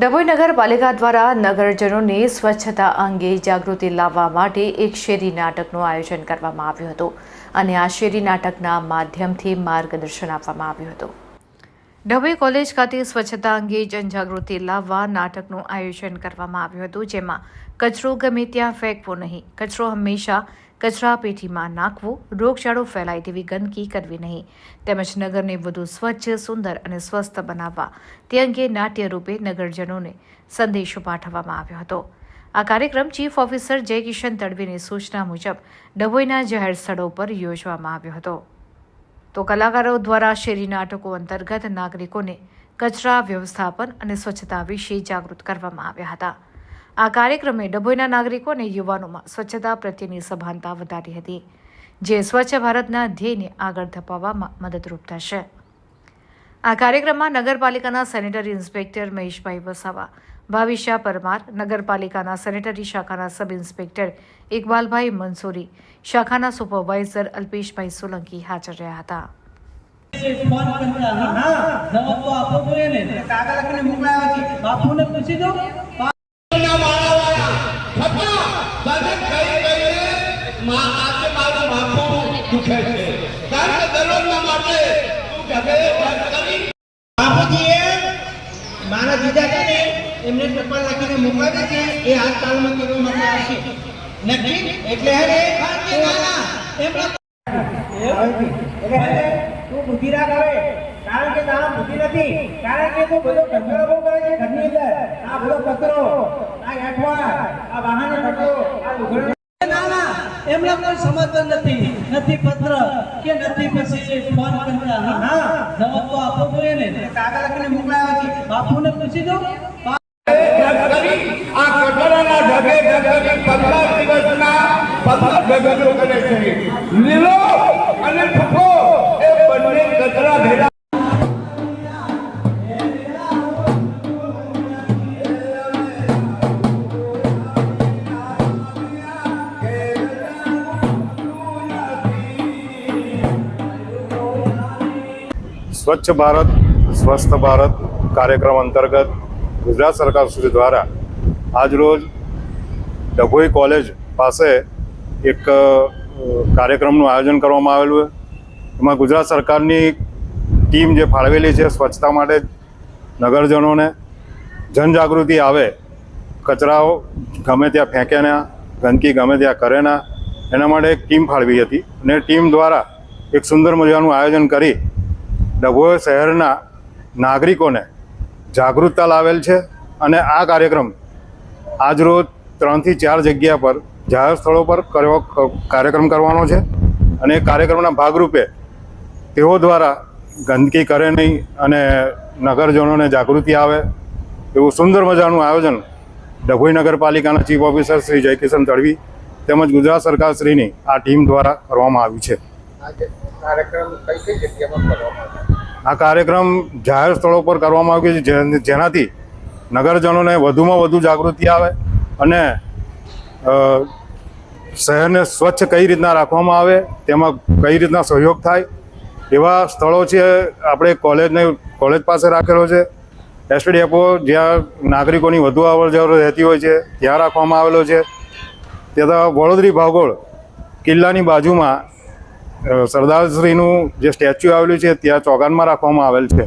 ડભોઈ નગરપાલિકા દ્વારા નગરજનોને સ્વચ્છતા અંગે જાગૃતિ લાવવા માટે એક શેરી નાટકનું આયોજન કરવામાં આવ્યું હતું અને આ શેરી નાટકના માધ્યમથી માર્ગદર્શન આપવામાં આવ્યું હતું। ડભોઈ કોલેજ ખાતે સ્વચ્છતા અંગે જનજાગૃતિ લાવવા નાટકનું આયોજન કરવામાં આવ્યું હતું, જેમાં કચરો ગમે ત્યાં ફેંકવો નહીં, કચરો હંમેશા કચરાપેટીમાં નાખવો, રોગચાળો ફેલાય તેવી ગંદકી કરવી નહીં, તેમજ નગરને વધુ સ્વચ્છ, સુંદર અને સ્વસ્થ બનાવવા તે અંગે નાટ્ય રૂપે નગરજનોને સંદેશો પાઠવવામાં આવ્યો હતો। આ કાર્યક્રમ ચીફ ઓફિસર જયકિશન તડવીની સૂચના મુજબ ડભોઈના જાહેર સ્થળો પર યોજવામાં આવ્યો હતો। તો કલાકારો દ્વારા શેરી નાટકો અંતર્ગત નાગરિકોને કચરા વ્યવસ્થાપન અને સ્વચ્છતા વિશે જાગૃત કરવામાં આવ્યા હતા। આ કાર્યક્રમે ડભોઈના નાગરિકો અને યુવાનોમાં સ્વચ્છતા પ્રત્યેની સભાનતા વધારી હતી, જે સ્વચ્છ ભારતના ધ્યેયને આગળ ધપાવવામાં મદદરૂપ થશે। આ કાર્યક્રમમાં નગરપાલિકાના સેનેટરી ઇન્સ્પેક્ટર મહેશભાઈ વસાવા, ભાવિશા પરમાર, નગરપાલિકાના સેનેટરી શાખાના સબ ઇન્સ્પેક્ટર ઇકબાલભાઈ મંસૂરી, શાખાના સુપરવાઇઝર અલ્પેશભાઈ સોલંકી હાજર રહ્યા હતા। મારા જીજા છે ને એમને ટપાલ લખીને મોકલાવી છે, એ આજકાલમાં કરવા માટે આવશે નક્કી। એટલે તું બુદ્ધિ રાખ હવે, કારણ કે તારા બુદ્ધિ નથી, કારણ કે તું બધો કચરો બહુ કરે છે ઘરની અંદર। આ બધો કચરો, આ એઠવા, આ વાહનનો કચરો, આ લુગડા એમને કોઈ સમજતો નથી પત્ર કે નથી પછી ફોન કરતા। જવાબ તો આપવો જોઈએ ને, કાગળ લખીને મોકલાવ્યા છે, બાપુને પૂછી દો। આ કચરાના ઢગે 15 દિવસના 15 ઢગલો કરે છે। લીલો અને સૂકો એ બંને કચરા ભેગા સ્વચ્છ ભારત સ્વસ્થ ભારત કાર્યક્રમ અંતર્ગત ગુજરાત સરકાર શ્રી દ્વારા આજરોજ ડભોઈ કોલેજ પાસે એક કાર્યક્રમનું આયોજન કરવામાં આવેલું છે। એમાં ગુજરાત સરકારની ટીમ જે ફાળવેલી છે સ્વચ્છતા માટે નગરજનોને જનજાગૃતિ આવે, કચરાઓ ગમે ત્યાં ફેંકે ના, ગંદકી ગમે ત્યાં કરે ના, એના માટે એક ટીમ ફાળવી હતી અને ટીમ દ્વારા એક સુંદર મજાનું આયોજન કરી ડભોઈ શહેરના નાગરિકોને જાગૃતતા લાવેલ છે। અને આ કાર્યક્રમ આજરોજ 3 થી 4 જગ્યા પર જાહેર સ્થળો પર કાર્યક્રમ કરવાનો છે અને કાર્યક્રમના ભાગરૂપે તેઓ દ્વારા ગંદકી કરે નહીં અને નગરજનોને જાગૃતિ આવે એવું સુંદર મજાનું આયોજન ડભોઈ નગરપાલિકાના ચીફ ઓફિસર શ્રી જયકિશન તડવી તેમજ ગુજરાત સરકાર શ્રીની આ ટીમ દ્વારા કરવામાં આવ્યું છે। આ કાર્યક્રમ જાહેર સ્થળો પર કરવામાં આવ્યો છે, જેનાથી નગરજનોને વધુમાં વધુ જાગૃતિ આવે અને શહેરને સ્વચ્છ કઈ રીતના રાખવામાં આવે, તેમાં કઈ રીતના સહયોગ થાય એવા સ્થળો છે। આપણે કોલેજ પાસે રાખેલો છે, એસટી ડેપો જ્યાં નાગરિકોની વધુ અવરજવર રહેતી હોય છે ત્યાં રાખવામાં આવેલો છે। ત્યાં વડોદરી ભાગોળ કિલ્લાની બાજુમાં સરદારશ્રીનું જે સ્ટેચ્યુ આવેલું છે ત્યાં ચોગાનમાં રાખવામાં આવેલ છે।